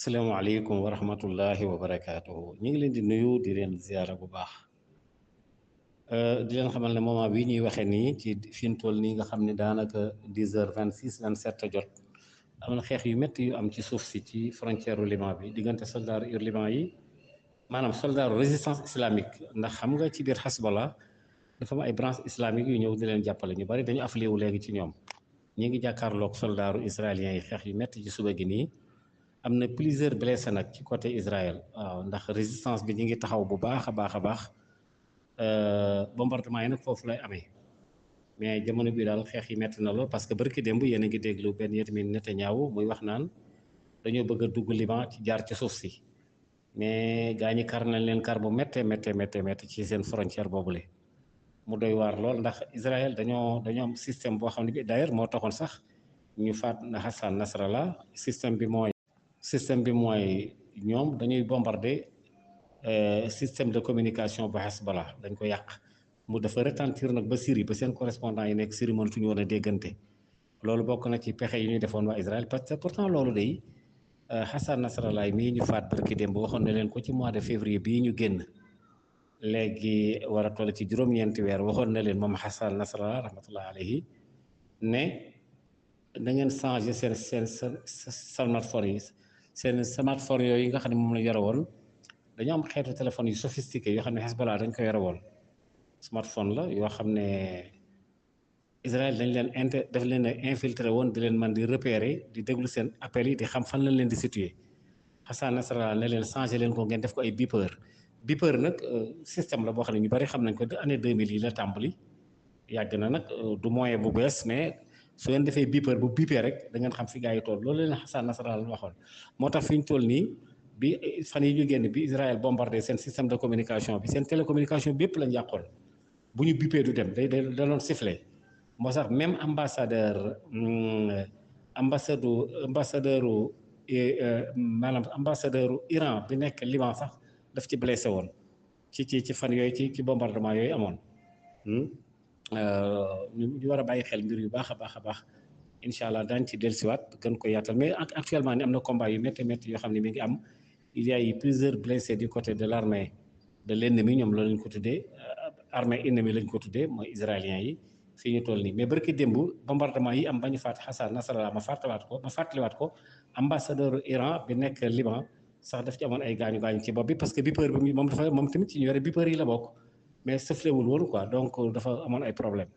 asalaamaaleykum wa rahmatullahi wa barakaatuhu ñu ngi leen di nuyu di leen ziyaara bu baax di leen xamal ne moment bii ñuy waxee nii ci fi mu toll nii nga xam ne daanaka 10h26 27 jot am na xeex yu métti yu am ci suuf si ci frontière u Liban bi diggante soldaaru Liban yi maanaam soldaaru résistance islamique ndax xam nga ci biir Hezbollah dafa am ay branche islamique yu ñëw di leen jàppale ñu bari dañu affilié wu léegi ci ñoom ñi ngi jàkkaarloog soldaaru israéliens yi xeex yu métti ci suba gi nii. am na plusieurs blessés nag ci côté Israël waaw ndax résistance bi ñu ngi taxaw bu baax a baax a baax bombardement yi nag foofu lay amee mais jamono bi daal xeex yi metti na lool parce que barki démb yéen a ngi déglu Benyamin Netanyahu muy wax naan dañoo bëgg a dugg Liban ci jaar ci suuf si mais gaa ñi kar nañ leen kar bu méttee ci seen frontière boobule mu doy waar lool ndax Israël dañoo am système boo xam ne bi d'ailleurs moo taxoon sax ñu faat Hassan Nasrallah système bi mooy ñoom dañuy bombarder système de communication bu Hezbollah dañ ko yàq mu dafa retentir nag ba Syrie ba seen correspondant yi nekk Syrie mënatuñu woon a déggante loolu bokk na ci pexe yi ñuy defoon waa Israël parce que pourtant loolu day Hassan Nasrallah mii ñu faat barki démb waxoon na leen ko ci mois de février bii ñu génn léegi war a toll ci juróom-ñeenti weer waxoon na leen moom Hassan Nasrallah rahmatullah alayhi ne da ngeen changé seen smartphone yi seen smartphone yooyu nga xam ne moom la yore woon dañoo am xeetu téléphone yu sophistiqué yoo xam ne Hezbollah dañ ko yore woon smartphone la yoo xam ne Israël dañ leen daf leen a infiltré woon di leen man di repérer di déglu seen appels yi di xam fan lañ leen di situer Hassan Nasrallah ne leen changé leen ko ngeen def ko ay beeper nag système la boo xam ne ñu bari xam nañ ko de année 2000 yi la tàmbali yàgg na nag du moyen bu bees mais su ngeen defee beeper bu beepee rek da ngeen xam fi gaa yi toll loolu leen Hassan Nasrallah waxoon moo tax fi ñu toll nii bi fan yi ñu génn bi Israël bombardé seen système de communication bi seen télécommunication bi yëpp lañ yàqoon bu ñu beepee du dem day doon siffler moo sax même ambassadeur Iran bi nekk Liban sax daf ci blessé woon ci fan yooyu ci bombardement yooyu amoon ñu war a bàyyi xel mbir yu baax a baax incha allah daañu ci dellusiwaat gën ko yaatal mais actuellement ni am na combat yu métti yoo xam ne mi ngi am il y a eu plusieurs blessés du côté de l'armée de l'ennemi ñoom loolu lañ ko tuddee armée ennemie lañ ko tuddee mooy israéliens yi fii ñu toll nii mais barki démb bombardement yi am ba ñu faat Hassan Nasrallah ma fàttaliwaat ko ambassadeur Iran bi nekk Liban sax daf ci amoon ay gaañu ci bopp bi parce que beeper bi moom tamit ci ñu yore beeper yi la bokk mais sëflewul woon quoi donc dafa amoon ay problème